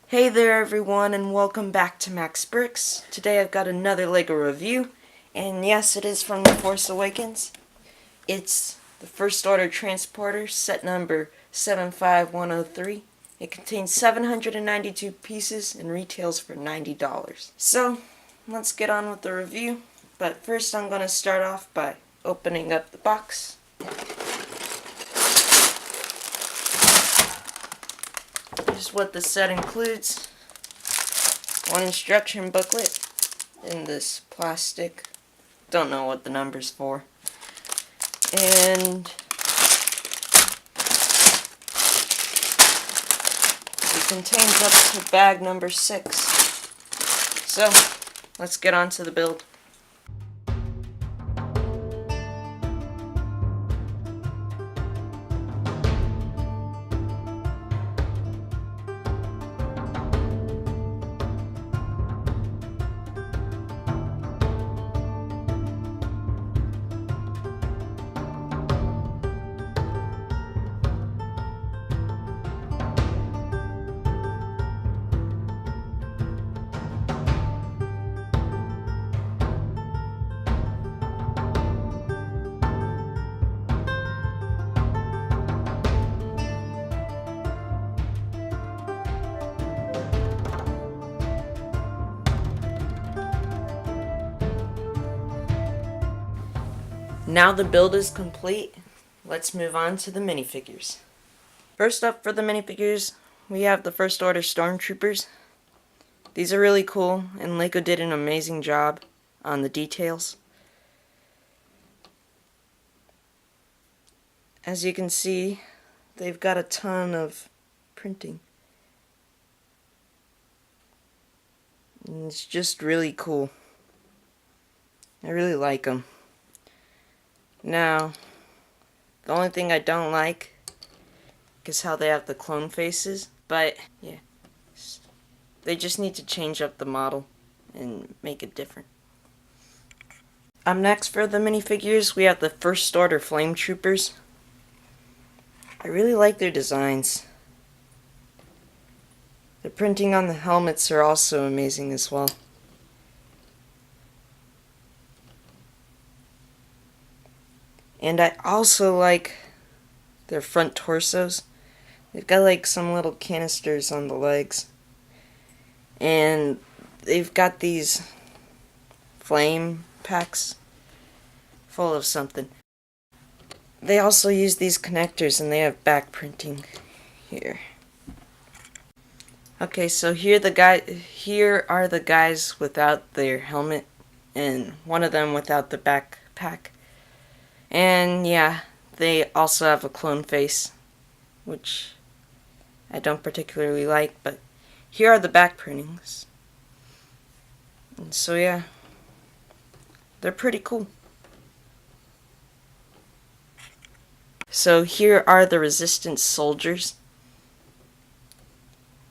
Hey there everyone, and welcome back to Max Bricks. Today I've got another LEGO review, and yes, it is from The Force Awakens. It's the First Order Transporter, set number 75103. It contains 792 pieces and retails for $90. So, let's get on with the review, but first I'm going to start off by opening up the box. Here's what the set includes. One instruction booklet in this plastic. Don't know what the number's for. And it contains up to bag number 6. So, let's get on to the build. Now the build is complete, let's move on to the minifigures. First up for the minifigures, we have the First Order Stormtroopers. These are really cool, and LEGO did an amazing job on the details. As you can see, they've got a ton of printing. And it's just really cool. I really like them. Now, the only thing I don't like is how they have the clone faces, but yeah, they just need to change up the model and make it different. Up next for the minifigures, we have the First Order Flame Troopers. I really like their designs. The printing on the helmets are also amazing as well. And I also like their front torsos. They've got like some little canisters on the legs. And they've got these flame packs full of something. They also use these connectors and they have back printing here. Okay, so here are the guys without their helmet and one of them without the backpack. And yeah, they also have a clone face, which I don't particularly like, but here are the back printings. And so yeah, they're pretty cool. So here are the Resistance soldiers.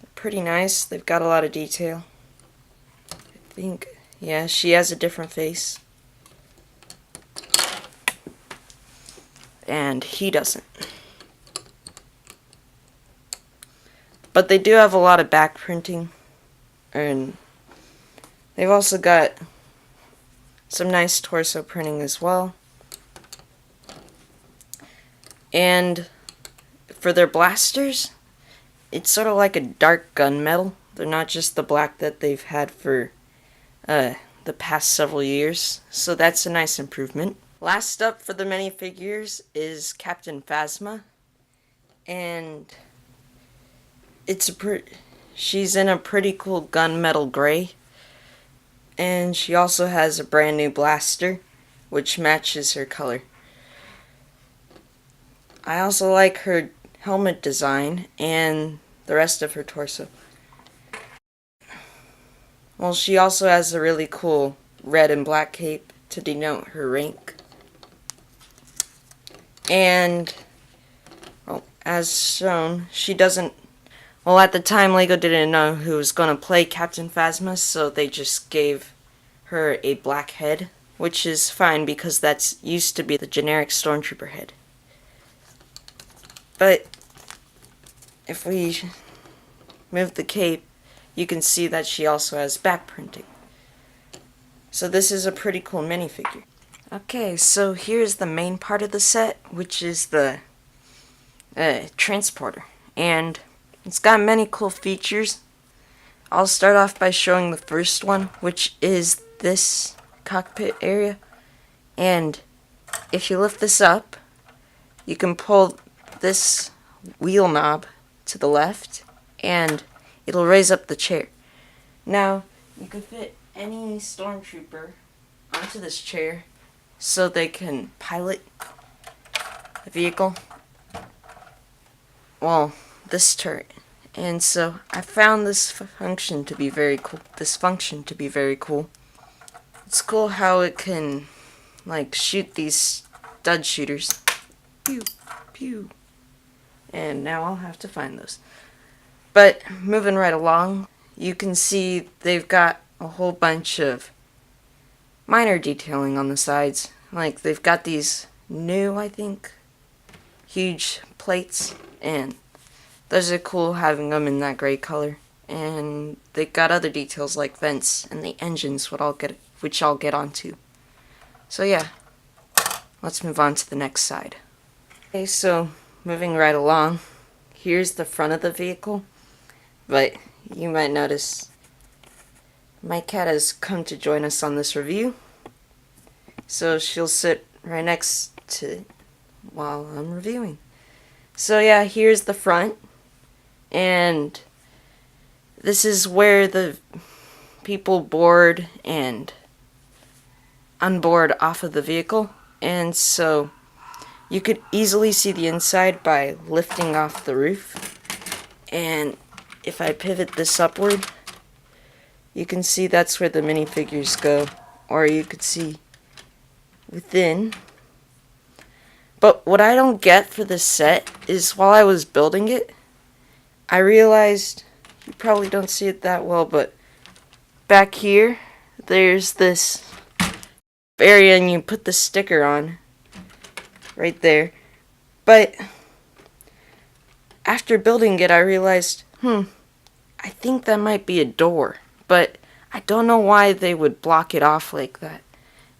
They're pretty nice. They've got a lot of detail. I think, yeah, she has a different face. And he doesn't. But they do have a lot of back printing, and they've also got some nice torso printing as well. And for their blasters, it's sort of like a dark gunmetal. They're not just the black that they've had for the past several years, so that's a nice improvement. Last up for the minifigures is Captain Phasma, and she's in a pretty cool gunmetal gray, and she also has a brand new blaster, which matches her color. I also like her helmet design and the rest of her torso. Well, she also has a really cool red and black cape to denote her rank. And, well, as shown, she doesn't... Well, at the time, LEGO didn't know who was going to play Captain Phasma, so they just gave her a black head, which is fine because that's used to be the generic Stormtrooper head. But if we move the cape, you can see that she also has back printing. So this is a pretty cool minifigure. Okay, so here's the main part of the set, which is the transporter. And it's got many cool features. I'll start off by showing the first one, which is this cockpit area. And if you lift this up, you can pull this wheel knob to the left, and it'll raise up the chair. Now, you can fit any stormtrooper onto this chair so they can pilot the vehicle. Well, this turret. And so I found this function to be very cool. It's cool how it can like shoot these stud shooters. Pew, pew. And now I'll have to find those. But moving right along, you can see they've got a whole bunch of minor detailing on the sides. Like they've got these new, I think, huge plates, and those are cool having them in that gray color. And they got other details like vents and the engines, which I'll get onto. So yeah, let's move on to the next side. Okay, so moving right along, here's the front of the vehicle. But you might notice my cat has come to join us on this review. So she'll sit right next to it while I'm reviewing. So yeah, here's the front. And this is where the people board and unboard off of the vehicle. And so you could easily see the inside by lifting off the roof. And if I pivot this upward, you can see that's where the minifigures go. Or you could see within. But what I don't get for this set is while I was building it, I realized, you probably don't see it that well, but back here, there's this area and you put the sticker on right there. But after building it, I realized, I think that might be a door, but I don't know why they would block it off like that.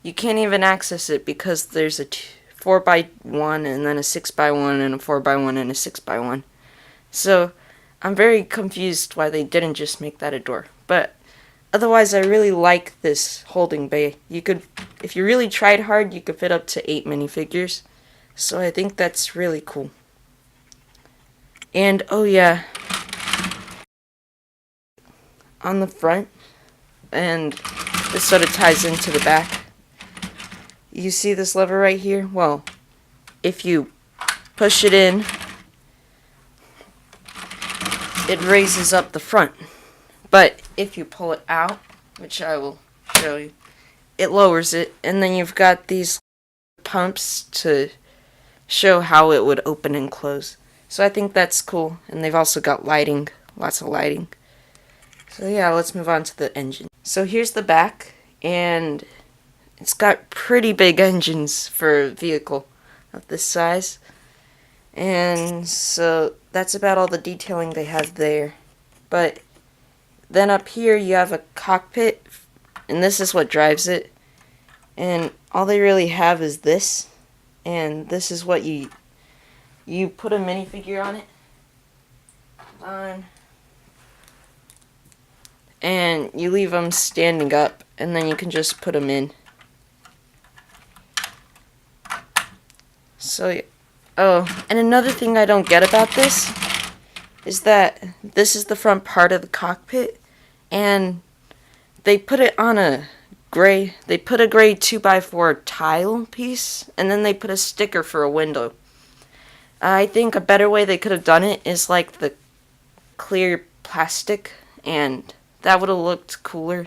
You can't even access it because there's a 4x1 and then a 6x1 and a 4x1 and a 6x1. So I'm very confused why they didn't just make that a door. But otherwise, I really like this holding bay. You could, if you really tried hard, you could fit up to 8 minifigures. So I think that's really cool. And oh yeah, on the front, and this sort of ties into the back. You see this lever right here? Well, if you push it in, it raises up the front. But if you pull it out, which I will show you, it lowers it, and then you've got these pumps to show how it would open and close. So I think that's cool, and they've also got lighting, lots of lighting. So yeah, let's move on to the engine. So here's the back, and it's got pretty big engines for a vehicle of this size. And so that's about all the detailing they have there. But then up here you have a cockpit, and this is what drives it. And all they really have is this, and this is what you put a minifigure on it. And you leave them standing up, and then you can just put them in. So, oh, and another thing I don't get about this is that this is the front part of the cockpit, and they put it on a gray 2x4 tile piece, and then they put a sticker for a window. I think a better way they could have done it is like the clear plastic, and that would have looked cooler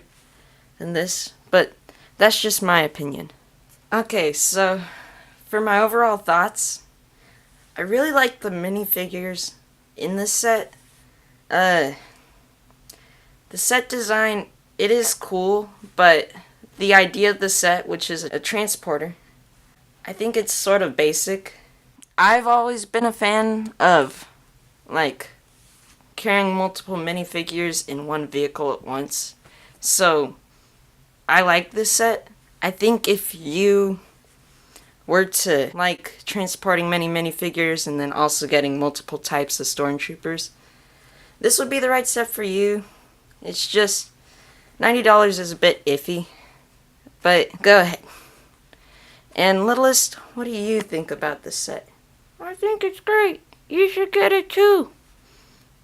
than this, but that's just my opinion. Okay, so for my overall thoughts, I really like the minifigures in this set. The set design, it is cool, but the idea of the set, which is a transporter, I think it's sort of basic. I've always been a fan of, like, carrying multiple minifigures in one vehicle at once. So, I like this set. I think if you were to like transporting many minifigures and then also getting multiple types of stormtroopers, this would be the right set for you. It's just $90 is a bit iffy, but go ahead. And Littlest, what do you think about this set? I think it's great. You should get it too.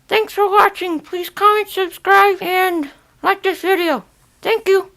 Thanks for watching. Please comment, subscribe, and like this video. Thank you.